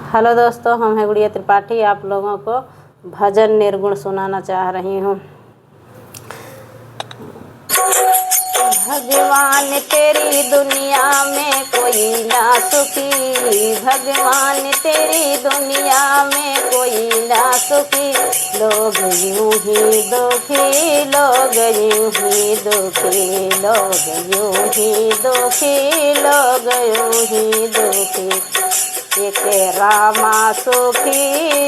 Hello दोस्तों, हम हैं गुड़िया त्रिपाठी। आप लोगों को भजन निर्गुण सुनाना चाह रही हूँ। भगवान तेरी दुनिया में कोई ना सुखी, भगवान तेरी दुनिया में कोई ना सुखी। लोग यूं ही दुखी, लोग यूं ही दुखी, लोग यूं ही दुखी, लोग यूं ही दुखी। एक रामा सुखी,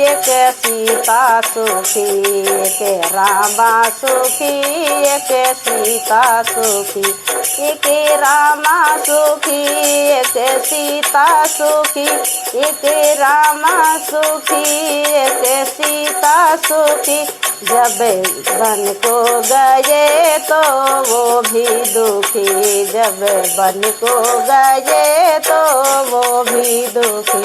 एक सीता सुखी, एक रामा सुखी, एक सीता सुखी, एक रामा सुखी, एक सीता सुखी, एक रामा सुखी, एक सीता सुखी। जब बन को गए तो वो भी दुखी, जब बन को गए तो वो भी दुखी।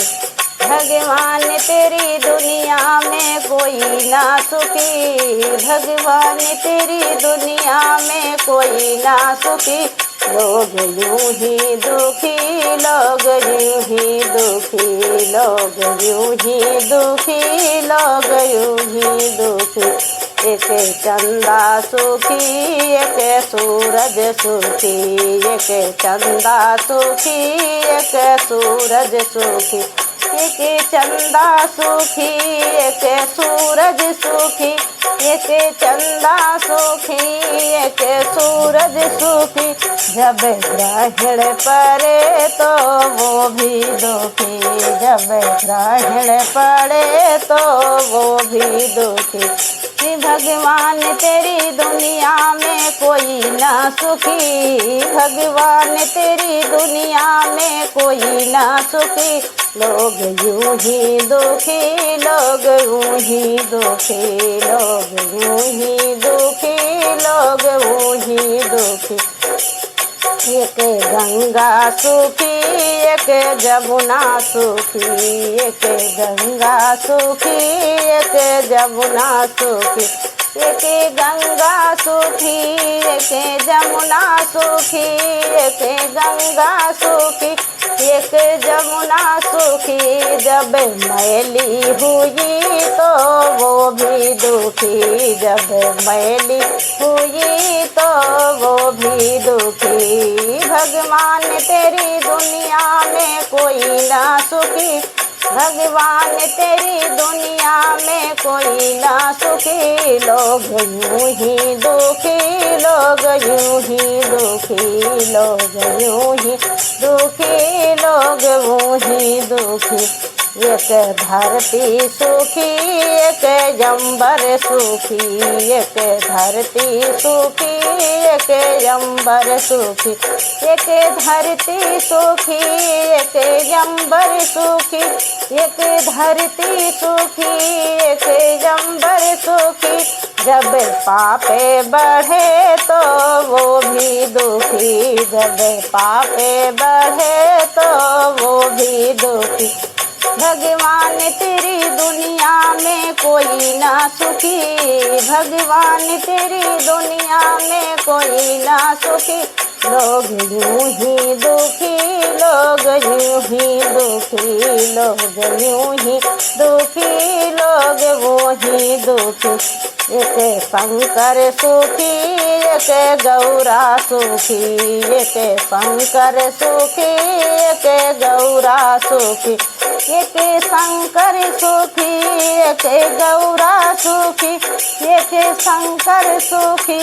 भगवान तेरी दुनिया में कोई ना सुखी, भगवान तेरी दुनिया में कोई ना सुखी। लोग यूं ही दुखी, लोग यूं ही दुखी, लोग यूं ही दुखी, लोग यूं ही दुखी। एक चंदा सुखी, एक सूरज सुखी, एक चंदा सुखी, एक सूरज सुखी, एक चंदा सुखी, एक सूरज सुखी, एक चंदा सुखी, एक सूरज सुखी। जब ग्रहण पड़े तो वो भी दुखी, जब ग्रहण पड़े तो वो भी दुखी। भगवान तेरी दुनिया में कोई ना सुखी, भगवान तेरी दुनिया में कोई ना सुखी। लोग यूं ही दुखी, लोग यूं ही दुखी, लोग यूं ही दुखी, लोग यूं ही दुखी। एक गंगा सुखी, एक जमुना सुखी, एक गंगा सुखी, एक जमुना सुखी, एक गंगा सुखी, एक जमुना सुखी, एक गंगा सुखी, एक जमुना सुखी। जब मैली हुई तो वो भी दुखी, जब मैली हुई तो वो भी दुखी। भगवान तेरी दुनिया में कोई ना सुखी, भगवान तेरी दुनिया में कोई ना सुखी। लोग यूं ही दुखी, लोग यूं ही दुखी, लोग यूं ही दुखी, लोग यूं ही दुखी। एक धरती सुखी, एक जंबर सुखी, एक धरती सुखी, एक जंबर सुखी, एक धरती सुखी, एक जंबर सुखी, एक धरती सुखी, एक जंबर सुखी। जब पापे बढ़े तो वो भी दुखी, जब पापे बढ़े तो वो भी दुखी। भगवान तेरी दुनिया में कोई ना सुखी, भगवान तेरी दुनिया में कोई ना सुखी। लोग यूं ही दुखी, लोग यूं ही दुखी, लोग यूं ही दुखी, लोग वो ही दुखी। एक शंकर सुखी, एक गौरा सुखी, एक शंकर सुखी, एक गौरा सुखी, एक शंकर सुखी, एक गौरा सुखी, एक शंकर सुखी,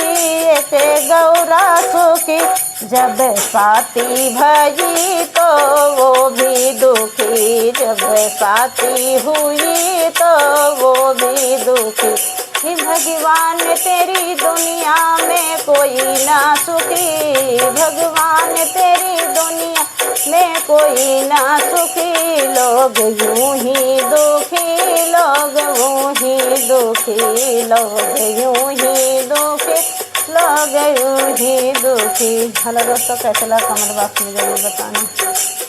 एक गौरा सुखी। जब साथी भई तो वो भी दुखी, जब साथी हुई तो वो भी दुखी। भगवान तेरी दुनिया में कोई ना सुखी, भगवान तेरी दुनिया में कोई ना सुखी। लोग यूं ही दुखी, लोग यूं ही दुखी, लोग यूं ही दुखी, लोग यूं ही दुखी। हेलो दोस्तों, कैसे लगा कमेंट बॉक्स में जरूर बताना।